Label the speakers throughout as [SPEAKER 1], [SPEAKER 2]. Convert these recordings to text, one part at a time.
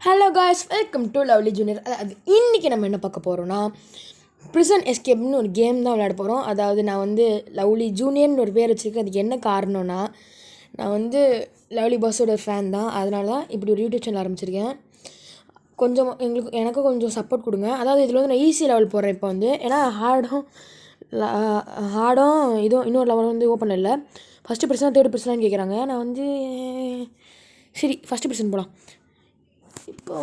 [SPEAKER 1] Hello guys, welcome to lovely junior. அதாவது இன்றைக்கி நம்ம என்ன பார்க்க போகிறோன்னா, ப்ரிசன் எஸ்கேப்னு ஒரு கேம் தான் விளையாட போகிறோம். அதாவது நான் லவ்லி ஜூனியர்னு ஒரு பேர் வச்சுருக்கேன். அதுக்கு என்ன காரணம்னா, நான் லவ்லி பாஸோட ஃபேன் தான். அதனால தான் இப்படி ஒரு யூடியூப் சேனல் ஆரம்பிச்சிருக்கேன். கொஞ்சம் எனக்கும் கொஞ்சம் சப்போர்ட் கொடுங்க. அதாவது இதில் நான் ஈஸி லெவல் போடுறேன் இப்போ ஏன்னா ஹார்டும் இதுவும் இன்னொரு லெவல் ஓப்பன் இல்லை. ஃபஸ்ட்டு பர்சனாக தேர்ட் பர்சனான்னு கேட்குறாங்க. நான் சரி ஃபஸ்ட்டு பர்சன் போகலாம். இப்போ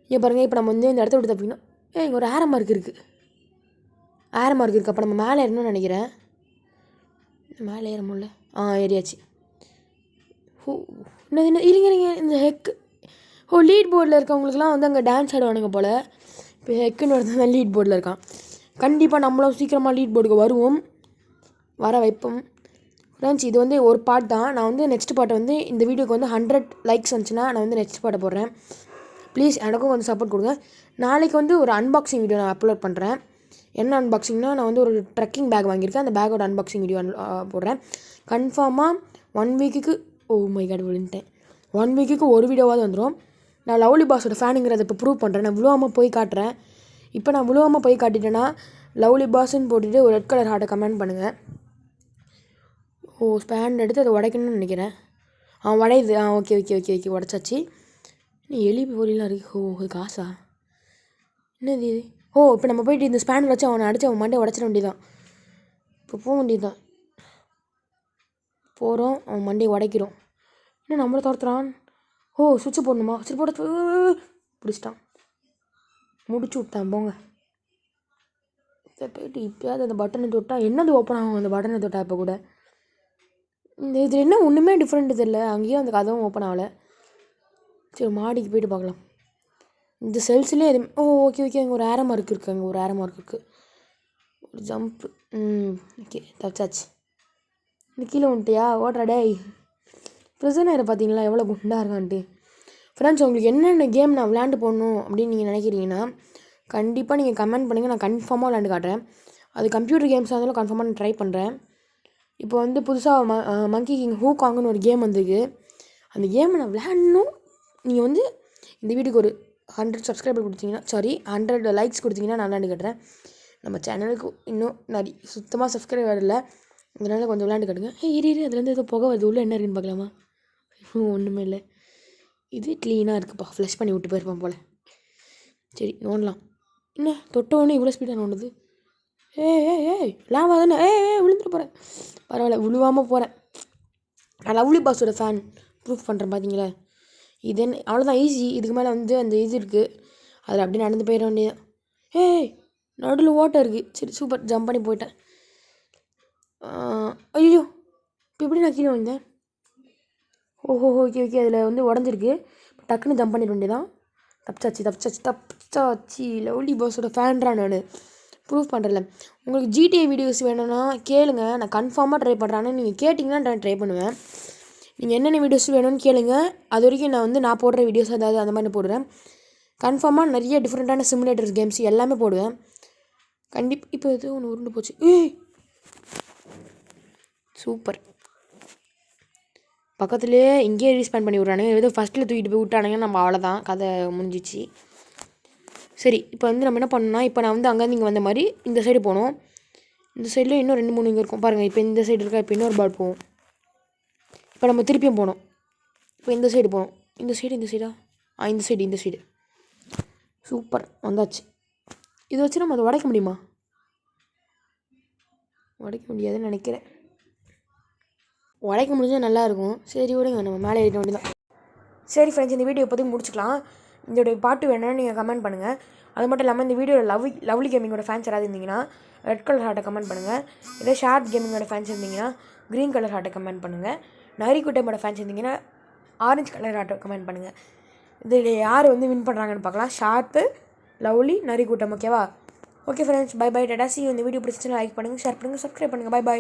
[SPEAKER 1] இங்கே பாருங்கள். இப்போ நம்ம இந்த இடத்த விட்டு தப்பிக்கணும். இங்கே ஒரு ஆரோ மார்க் இருக்குது. அப்போ நம்ம மேலே ஏறணும்னு நினைக்கிறேன். மேலே ஏற முடியல. ஏறியாச்சு. என்ன இருங்க இந்த ஹெக்கு லீட் போர்டில் இருக்கவங்களுக்குலாம் அங்கே டான்ஸ் ஆடுவானுங்க போல். இப்போ ஹெக்குன்னு ஒருத்தன் தான் லீட் போர்டில் இருக்கான். கண்டிப்பாக நம்மளும் சீக்கிரமாக லீட் போர்டுக்கு வருவோம், வர வைப்போம். ஃப்ரெண்ட்ஸ், இது ஒரு பார்ட் தான். நான் நெக்ஸ்ட் பார்ட்டை இந்த வீடியோக்கு 100 லைக்ஸ் வந்துச்சுன்னா நான் நெக்ஸ்ட் பார்ட்டை போடுறேன். ப்ளீஸ் எனக்கும் கொஞ்சம் சப்போர்ட் கொடுங்க. நாளைக்கு ஒரு அன்பாக்சிங் வீடியோ நான் அப்லோட் பண்ணுறேன். என்ன அன்பாக்சிங்னா, நான் ஒரு ட்ரெக்கிங் பேக் வாங்கியிருக்கேன். அந்த பேக்கோட அன்பாக்சிங் வீடியோ போடுறேன். கன்ஃபார்மாக 1 வீக்குக்கு மை காட் விழுந்துட்டேன். 1 வீக்குக்கு ஒரு வீடியோவாவது வந்துடும். நான் லவ்லி பாஸோட ஃபேனுங்கிறத இப்போ ப்ரூவ் பண்ணுறேன். நான் விழுவாமல் போய் காட்டுறேன். இப்போ நான் விழுவாமல் போய் காட்டிட்டேன்னா லவ்லி பாஸ்ன்னு போட்டுட்டு ஒரு ரெட் கலர் ஹார்ட்டை கமெண்ட் பண்ணுங்கள். ஸ்பேண்ட் எடுத்து அதை உடைக்கணும்னு நினைக்கிறேன். உடையுது. ஓகே உடச்சாச்சு. எலி பொரியெலாம் இருக்குது. அது காசா? என்னது இது? இப்போ நம்ம போயிட்டு இந்த ஸ்பேண்ட் வச்சு அவனை அடித்து அவன் மண்டே உடச்சிட வேண்டியதான். இப்போ போக வேண்டியதுதான். போகிறோம், அவன் மண்டையை உடைக்கிறோம். என்ன நம்மளை துரத்துறான்? சுவிட்சு போடணுமா? சரி போட பிடிச்சிட்டான். முடிச்சு விட்டான். போங்க. போயிட்டு இப்போயாவது அந்த பட்டனை தொட்டால் என்னது ஓப்பன் ஆகும்? அந்த பட்டனை தொட்டால் இப்போ கூட இதில் என்ன ஒன்றுமே டிஃப்ரெண்ட் தெரியல. அங்கேயும் அந்த கதவும் ஓப்பன் ஆகலை. சரி, மாடிக்கு போய்ட்டு பார்க்கலாம். இந்த செல்ஸ்லேயே எதுவும் ஓகே அங்கே ஒரு ஆரோ மார்க் இருக்குது. அங்கே ஒரு ஆரோ மார்க் இருக்குது. ஒரு ஜம்ப்பு. ஓகே, தச்சாச்சு. இந்த கீழே வந்துட்டியா? ஓடுறா டேய். ப்ரிசனர் பார்த்தீங்களா எவ்வளோ குண்டாக இருக்கான்ட்டு. ஃப்ரெண்ட்ஸ், உங்களுக்கு என்னென்ன கேம் நான் விளையாண்டு போடணும் அப்படின்னு நீங்கள் நினைக்கிறீங்கன்னா கண்டிப்பாக நீங்கள் கமெண்ட் பண்ணுங்கள். நான் கன்ஃபார்மாக விளையாண்டு காட்டுறேன். அது கம்ப்யூட்டர் கேம்ஸாக இருந்தாலும் கன்ஃபார்மாக நான் ட்ரை பண்ணுறேன். இப்போ புதுசாக மங்கி கிங் ஹூகாங்னு ஒரு கேம் வந்திருக்கு. அந்த கேமை நான் விளையாடணும். நீங்கள் இந்த வீடியோக்கு ஒரு 100 சப்ஸ்கிரைபர் கொடுத்தீங்கன்னா 100 லைக்ஸ் கொடுத்தீங்கன்னா நான் விளையாண்டு கட்டுறேன். நம்ம சேனலுக்கு இன்னும் நிறைய சுத்தமாக சப்ஸ்கிரைபர் இல்லை. அதனால் கொஞ்சம் விளையாண்டு கட்டுங்க. இரு அதுலேருந்து ஏதோ புகை வருது. உள்ளே என்ன இருக்குன்னு பார்க்கலாமா? ஒன்றுமே இல்லை. இது க்ளீனாக இருக்குப்பா. ஃப்ளஷ் பண்ணி விட்டு போயிருப்பேன் போல். சரி, நோண்டலாம். என்ன தொட்டோன்னு இவ்வளோ ஸ்பீடாக நோண்டுது? லாவா தானே? விழுந்துட்டு போகிறேன். பரவாயில்ல, விழுவாமல் போகிறேன். நான் லவ்லி பாஸோட ஃபேன் ப்ரூஃப் பண்ணுறேன். பார்த்தீங்களா? இது அவ்வளோதான், ஈஸி. இதுக்கு மேலே அந்த இது இருக்குது. அதில் அப்படியே நடந்து போயிட வேண்டியதான். நடுவில் ஓட்டை இருக்குது. சரி, சூப்பர். ஜம்ப் பண்ணி போயிட்டேன். ஐயோ, இப்போ எப்படி நான் கீழே வந்தேன்? ஓகே அதில் உடஞ்சிருக்கு. டக்குன்னு ஜம்ப் பண்ணிட வேண்டியதான். தப்பிச்சாச்சு. லவ்லி பாஸோட ஃபேன்ரா நான். ப்ரூஃப் பண்ணுறல. உங்களுக்கு ஜிடிஏ வீடியோஸ் வேணும்னா கேளுங்க. நான் கன்ஃபார்மாக ட்ரை பண்ணுறேன். ஆனால் நீங்கள் கேட்டிங்கன்னா நான் ட்ரை பண்ணுவேன். நீங்கள் என்னென்ன வீடியோஸ் வேணும்னு கேளுங்க. அது வரைக்கும் நான் போடுற வீடியோஸ் அதாவது அந்த மாதிரி போடுறேன். கன்ஃபார்மாக நிறைய டிஃப்ரெண்ட்டான சிமுலேட்டர்ஸ் கேம்ஸ் எல்லாமே போடுவேன். கண்டிப்பாக. இப்போ எது ஒன்று உருண்டு போச்சு. சூப்பர். பக்கத்துலேயே இங்கேயே ரீஸ்பேண்ட் பண்ணி விட்றானுங்க. ஏதோ ஃபஸ்ட்டில் தூக்கிட்டு போய் விட்டானுங்க. நம்ம அவ்வளோதான், கதை முடிஞ்சிச்சு. சரி, இப்போ நம்ம என்ன பண்ணோம்னா, இப்போ நான் அங்கேருந்து இங்கே வந்த மாதிரி இந்த சைடு போகணும். இந்த சைடில் இன்னும் 2-3 இங்கே இருக்கும் பாருங்கள். இப்போ இந்த சைடு இருக்கா? இப்போ இன்னொரு பால் போகும். இப்போ நம்ம திருப்பியும் போகணும். இப்போ இந்த சைடு போகணும். இந்த சைடா? இந்த சைடு. சூப்பர், வந்தாச்சு. இதை வச்சு நம்ம அதை உடைக்க முடியுமா? உடைக்க முடியாதுன்னு நினைக்கிறேன். உடைக்க முடிஞ்சால் நல்லாயிருக்கும். சரி விடுங்க, நம்ம மேலே ஏறிட வேண்டியதான். சரி ஃப்ரெண்ட்ஸ், இந்த வீடியோ இப்போதைக்கு முடிச்சுக்கலாம். இதோடைய பாட்டு வேணும்னா நீங்கள் கமெண்ட் பண்ணுங்கள். அது மட்டும் இல்லாமல் இந்த வீடியோவில் லவ்லி கேமிங்கோட ஃபேன்ஸ் யாராவது இருந்தீங்கன்னா ரெட் கலர் ஹார்ட்டை கமெண்ட் பண்ணுங்கள். இதே ஷார்ட் கேமிங்கோட ஃபேன்ஸ் இருந்தீங்கன்னா க்ரீன் கலர் ஹார்ட்டை கமெண்ட் பண்ணுங்கள். நரிக்குட்டமோட ஃபேன்ஸ் இருந்தீங்கன்னா ஆரஞ்சு கலர் ஹார்ட்டை கமெண்ட் பண்ணுங்கள். இதில் யார் வின் பண்ணுறாங்கன்னு பார்க்கலாம். ஷார்ப்பு, லவ்லி, நரிக்குட்டம். ஓகேவா? Okay friends, bye tata. See you. இந்த வீடியோ பிடிச்சிச்சுன்னா லைக் பண்ணுங்கள், ஷேர் பண்ணுங்கள், சப்ஸ்கிரைப் பண்ணுங்கள். பை.